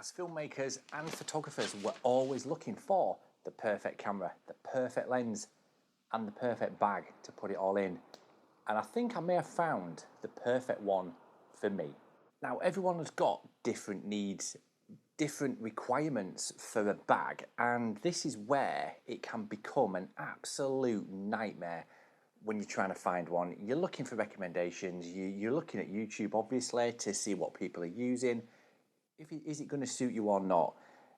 As filmmakers and photographers, we're always looking for the perfect camera, the perfect lens, and the perfect bag to put it all in. And I think I may have found the perfect one for me. Now, everyone has got different needs, different requirements for a bag, and this is where it can become an absolute nightmare when you're trying to find one. You're looking for recommendations, you're looking at YouTube obviously to see what people are using. Is it going to suit you or not?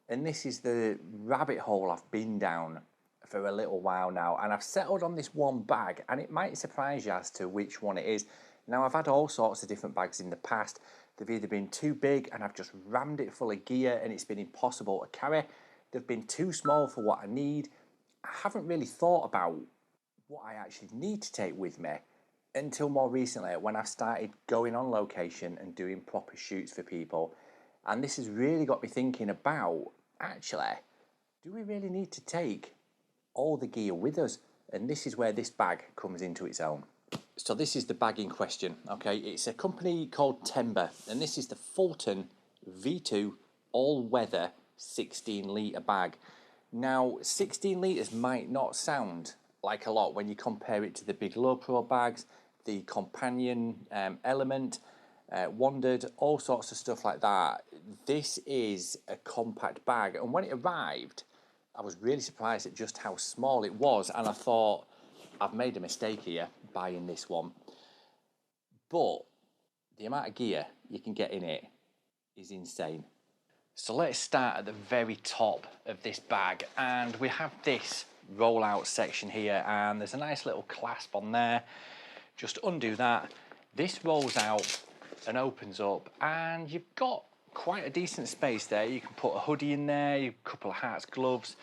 And this is the rabbit hole I've been down for a little while now, and I've settled on this one bag, and it might surprise you as to which one it is. Now, I've had all sorts of different bags in the past. They've either been too big and I've just rammed it full of gear and it's been impossible to carry. They've been too small for what I need. I haven't really thought about what I actually need to take with me until more recently, when I've started going on location and doing proper shoots for people. And this has really got me thinking about, actually, do we really need to take all the gear with us? And this is where this bag comes into its own. So this is the bag in question, okay? It's a company called Tenba, and this is the Fulton V2 all-weather 16-litre bag. Now, 16 litres might not sound like a lot when you compare it to the big low pro bags, the companion element, Wandered, all sorts of stuff like that. This is a compact bag, and when it arrived, I was really surprised at just how small it was, and I thought, I've made a mistake here buying this one. But the amount of gear you can get in it is insane. So let's start at the very top of this bag, and we have this rollout section here, and there's a nice little clasp on there. Just undo that. This rolls out and opens up, and you've got quite a decent space there. You can put a hoodie in there, a couple of hats, gloves,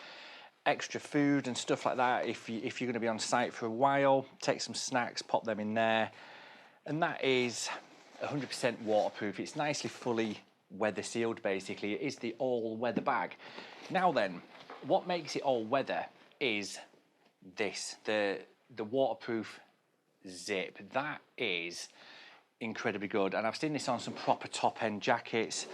extra food and stuff like that. If you're going to be on site for a while, take some snacks, pop them in there. And that is 100% waterproof. It's nicely fully weather sealed, basically. It is the all-weather bag. Now then, what makes it all-weather is this, the waterproof zip. That is incredibly good, and I've seen this on some proper top-end jackets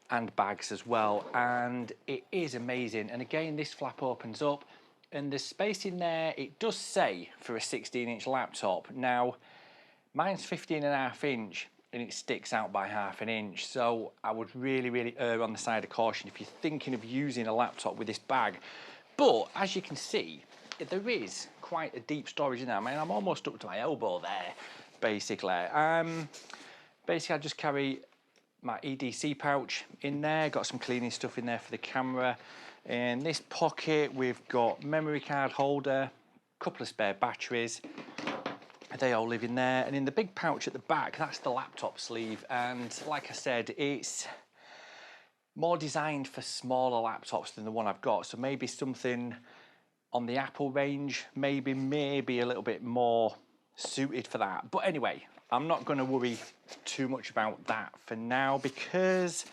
and bags as well, and it is amazing. And again, this flap opens up and there's space in there. It does say for a 16-inch laptop. Now, mine's 15.5 inch and it sticks out by 1/2 inch, so I would really err on the side of caution if you're thinking of using a laptop with this bag. But as you can see, there is quite a deep storage in there. I mean, I'm almost up to my elbow there, basically. Basically, I just carry my EDC pouch in there, got some cleaning stuff in there for the camera. In this pocket, we've got memory card holder, a couple of spare batteries. They all live in there. And in the big pouch at the back, that's the laptop sleeve. And like I said, it's more designed for smaller laptops than the one I've got. So maybe something on the Apple range, maybe a little bit more suited for that. But anyway, I'm not going to worry too much about that for now, because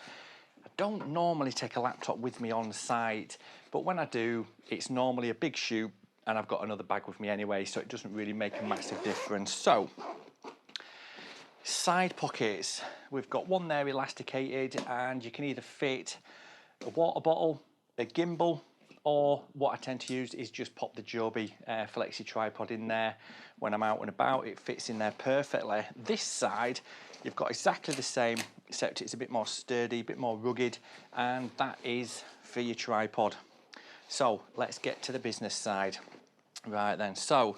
I don't normally take a laptop with me on site, but when I do, it's normally a big shoot and I've got another bag with me anyway, so it doesn't really make a massive difference. So, side pockets, we've got one there elasticated, and you can either fit a water bottle, a gimbal, or what I tend to use is just pop the Joby Flexi tripod in there when I'm out and about. It fits in there perfectly. This side, you've got exactly the same, except it's a bit more sturdy, a bit more rugged, and that is for your tripod. So let's get to the business side. Right then, so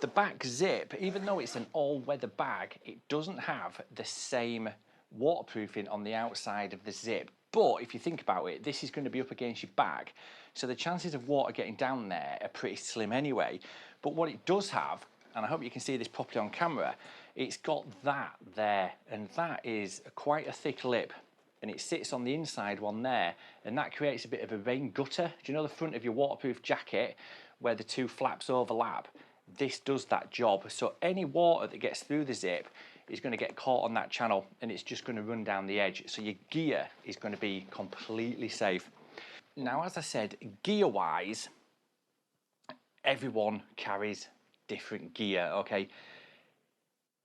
the back zip, even though it's an all-weather bag, it doesn't have the same waterproofing on the outside of the zip. But if you think about it, this is going to be up against your back, so the chances of water getting down there are pretty slim anyway. But what it does have, and I hope you can see this properly on camera, it's got that there, and that is quite a thick lip, and it sits on the inside one there, and that creates a bit of a rain gutter. Do you know the front of your waterproof jacket where the two flaps overlap? This does that job, so any water that gets through the zip is going to get caught on that channel, and it's just going to run down the edge, so your gear is going to be completely safe. Now, as I said, gear wise, everyone carries different gear, okay?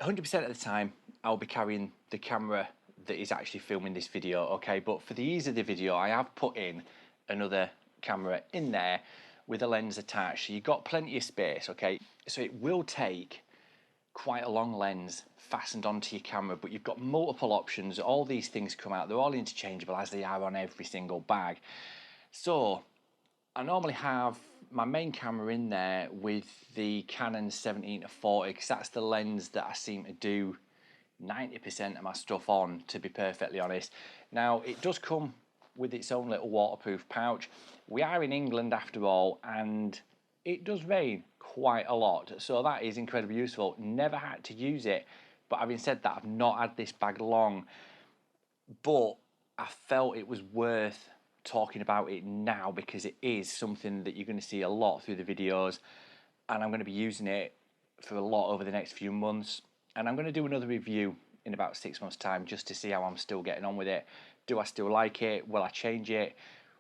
100% of the time I'll be carrying the camera that is actually filming this video, okay? But for the ease of the video, I have put in another camera in there with a lens attached. So you've got plenty of space, okay? So it will take quite a long lens fastened onto your camera, but you've got multiple options. All these things come out, they're all interchangeable as they are on every single bag. So I normally have my main camera in there with the Canon 17-40 because that's the lens that I seem to do 90% of my stuff on, to be perfectly honest. Now, it does come with its own little waterproof pouch. We are in England after all, and it does rain quite a lot, so that is incredibly useful. Never had to use it, but having said that, I've not had this bag long, but I felt it was worth talking about it now because it is something that you're going to see a lot through the videos, and I'm going to be using it for a lot over the next few months, and I'm going to do another review in about 6 months time just to see how I'm still getting on with it. Do I still like it? Will I change it?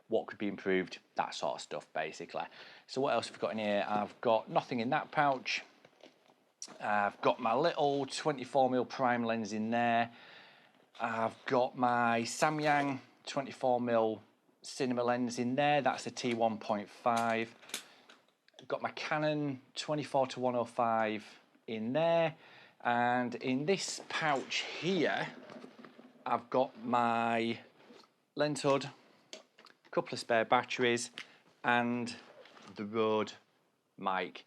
What could be improved? That sort of stuff basically. So what else have we got in here? I've got nothing in that pouch. I've got my little 24mm prime lens in there. I've got my Samyang 24mm cinema lens in there. That's a T1.5. I've got my Canon 24-105 in there. And in this pouch here, I've got my lens hood, a couple of spare batteries, and the Rode mic.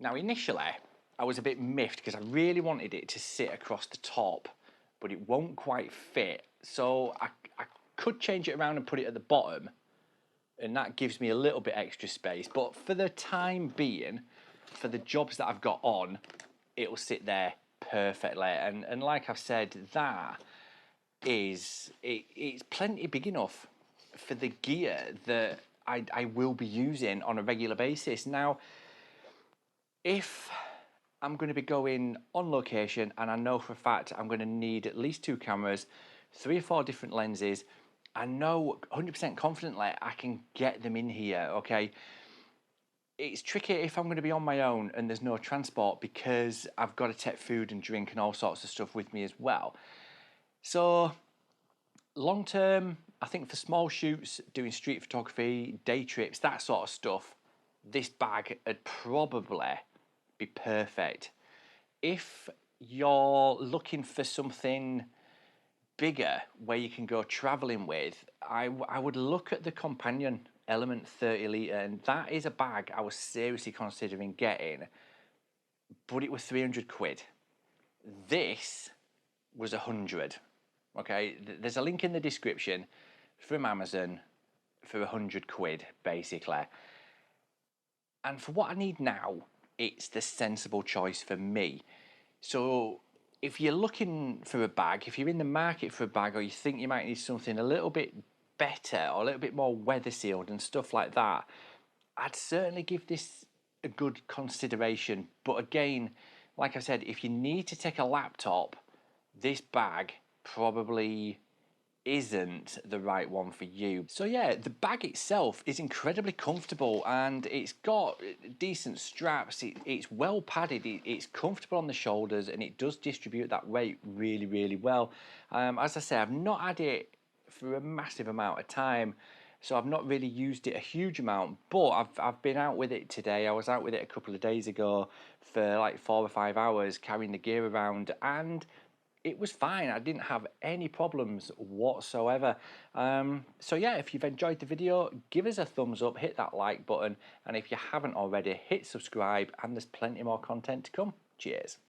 Now initially, I was a bit miffed because I really wanted it to sit across the top, but it won't quite fit. So I could change it around and put it at the bottom, and that gives me a little bit extra space. But for the time being, for the jobs that I've got on, it'll sit there perfectly. And like I've said, that is, it's plenty big enough for the gear that I will be using on a regular basis. Now, if I'm going to be going on location and I know for a fact I'm going to need at least 2 cameras, 3 or 4 different lenses, I know 100% confidently I can get them in here, okay? It's tricky if I'm going to be on my own and there's no transport because I've got to take food and drink and all sorts of stuff with me as well. So long term, I think for small shoots, doing street photography, day trips, that sort of stuff, this bag would probably be perfect. If you're looking for something bigger where you can go traveling with, I would look at the Companion Element 30 litre, and that is a bag I was seriously considering getting, but it was 300 quid. This was 100. Okay, there's a link in the description from Amazon for 100 quid basically. And for what I need now, it's the sensible choice for me. So if you're looking for a bag, if you're in the market for a bag, or you think you might need something a little bit better or a little bit more weather sealed and stuff like that, I'd certainly give this a good consideration. But again, like I said, if you need to take a laptop, this bag probably isn't the right one for you. So yeah, the bag itself is incredibly comfortable and it's got decent straps. It's well padded, it's comfortable on the shoulders, and it does distribute that weight really, really well. As I say, I've not had it for a massive amount of time, so I've not really used it a huge amount, but I've been out with it today. I was out with it a couple of days ago for like 4 or 5 hours carrying the gear around, and it was fine. I didn't have any problems whatsoever. So yeah, if you've enjoyed the video, give us a thumbs up, hit that like button, and if you haven't already, hit subscribe, and there's plenty more content to come. Cheers.